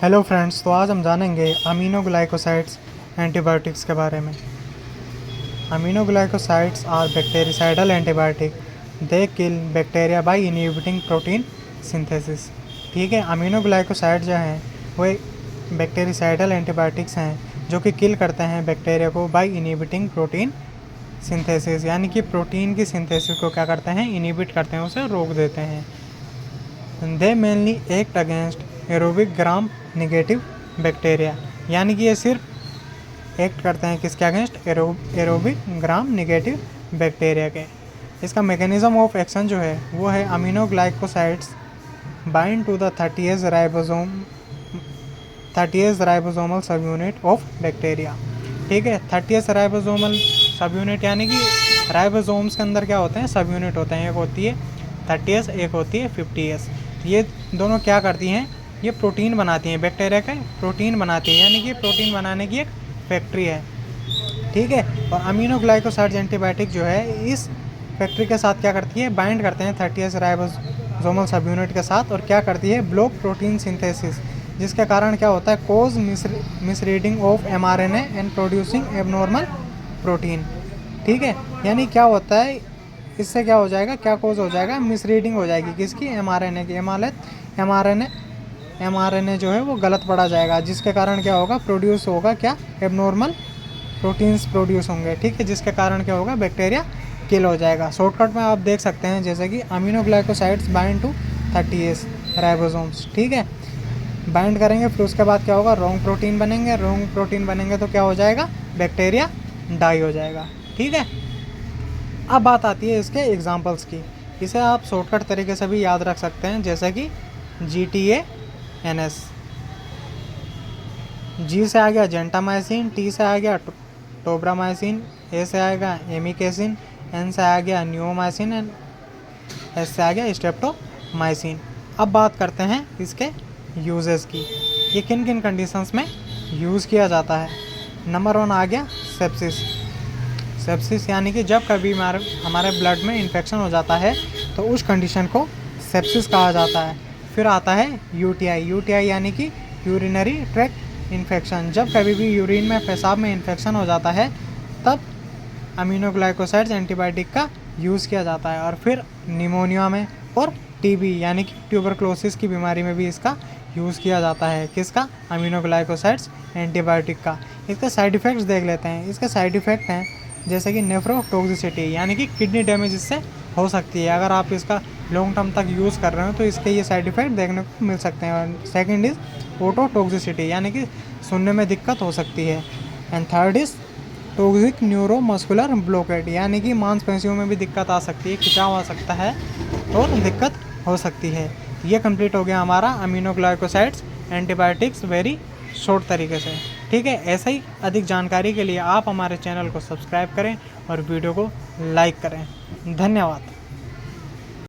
Hello friends, तो आज हम जानेंगे अमीनोग्लाइकोसाइड्स एंटीबायोटिक्स के बारे में। Aminoglycosides are bactericidal antibiotic. They kill bacteria by inhibiting protein synthesis. ठीक है, अमीनोग्लाइकोसाइड जो हैं वो बैक्टीरिसाइडल एंटीबायोटिक्स हैं जो कि किल करते हैं बैक्टीरिया को बाय इनहिबिटिंग प्रोटीन सिंथेसिस, यानी कि प्रोटीन की सिंथेसिस को क्या करते हैं, इनहिबिट करते हैं, उसे रोक देते हैं। They mainly act against aerobic gram negative bacteria, यानी कि ये सिर्फ एक्ट करते हैं किसके against, aerobic gram negative bacteria के। इसका मैकेनिज्म ऑफ एक्शन जो है वो है aminoglycosides bind to the 30th ribosomal subunit of bacteria. ठीक है, 30th राइबोसोमल सब यूनिट, यानी कि राइबोसोम्स के अंदर क्या होते हैं, सब यूनिट होते हैं। एक होती है 30th, एक होती है 50th। ये दोनों क्या करती हैं, ये प्रोटीन बनाती हैं, बैक्टीरिया का प्रोटीन बनाती है, यानी कि प्रोटीन बनाने की एक फैक्ट्री है। ठीक है, और अमीनोग्लाइकोसाइड्स एंटीबायोटिक जो है इस फैक्ट्री के साथ क्या करती है, बाइंड करते हैं 30th राइबोसोमल सब यूनिट के साथ, और क्या करती है, ब्लॉक प्रोटीन सिंथेसिस, जिसके कारण क्या होता है, cause misreading of mRNA and producing abnormal protein. ठीक है, यानी क्या होता है, इससे क्या हो जाएगा, क्या कोज हो जाएगा, मिसरीडिंग हो जाएगी किसकी, mRNA की। mRNA जो है वो गलत पढ़ा जाएगा, जिसके कारण क्या होगा, प्रोड्यूस होगा क्या, एबनॉर्मल प्रोटीन्स प्रोड्यूस होंगे। ठीक है, जिसके कारण क्या होगा, बैक्टीरिया किल हो जाएगा। शॉर्टकट में आप देख सकते हैं जैसे कि aminoglycosides bind to 30th ribosomes. ठीक है, बाइंड करेंगे, फिर उसके बाद क्या होगा, रॉन्ग प्रोटीन बनेंगे। रॉन्ग प्रोटीन बनेंगे तो क्या हो जाएगा, बैक्टीरिया डाई हो जाएगा। ठीक है, अब बात आती है इसके एग्जांपल्स की। इसे आप शॉर्टकट तरीके से भी याद रख सकते हैं, जैसे कि GTANS। जी से आ गया जेंटामाइसिन, टी से आ गया टोब्रामाइसिन, ए से आएगा एमिकेसिन, एन से आ गया न्यूमाइसिन, एंड एस से आ गया स्ट्रेप्टोमाइसिन। अब बात करते हैं इसके यूजेस की, ये किन किन कंडीशंस में यूज़ किया जाता है। नंबर 1 आ गया सेप्सिस। सेप्सिस यानी कि जब कभी हमारे ब्लड में इन्फेक्शन हो जाता है तो उस कंडीशन को सेप्सिस कहा जाता है। फिर आता है यूटीआई। यूटीआई यानी कि यूरिनरी ट्रैक्ट इन्फेक्शन, जब कभी भी यूरिन में, पेशाब में इन्फेक्शन हो जाता है तब अमीनोग्लाइकोसाइड्स एंटीबायोटिक का यूज़ किया जाता है। और फिर निमोनिया में और टीबी यानी कि ट्यूबरक्लोसिस की बीमारी में भी इसका यूज़ किया जाता है, किसका, अमीनोग्लाइकोसाइड्स एंटीबायोटिक का। इसके साइड इफ़ेक्ट्स देख लेते हैं। इसके साइड इफ़ेक्ट हैं जैसे कि नेफ्रोटॉक्सिसिटी, यानी कि किडनी डैमेज इससे हो सकती है। अगर आप इसका लॉन्ग टर्म तक यूज़ कर रहे हो तो इसके ये साइड इफ़ेक्ट देखने को मिल सकते हैं। और सेकंड इज़ ओटोटॉक्सिसिटी, यानी कि सुनने में दिक्कत हो सकती है। And third is toxic neuromuscular blockade, यानी कि मांसपेशियों में भी दिक्कत आ सकती है, खिंचाव आ सकता है और दिक्कत हो सकती है। ये कंप्लीट हो गया हमारा अमीनोग्लाइकोसाइड्स एंटीबायोटिक्स वेरी शॉर्ट तरीके से। ठीक है, ऐसे ही अधिक जानकारी के लिए आप हमारे चैनल को सब्सक्राइब करें और वीडियो को लाइक करें। धन्यवाद।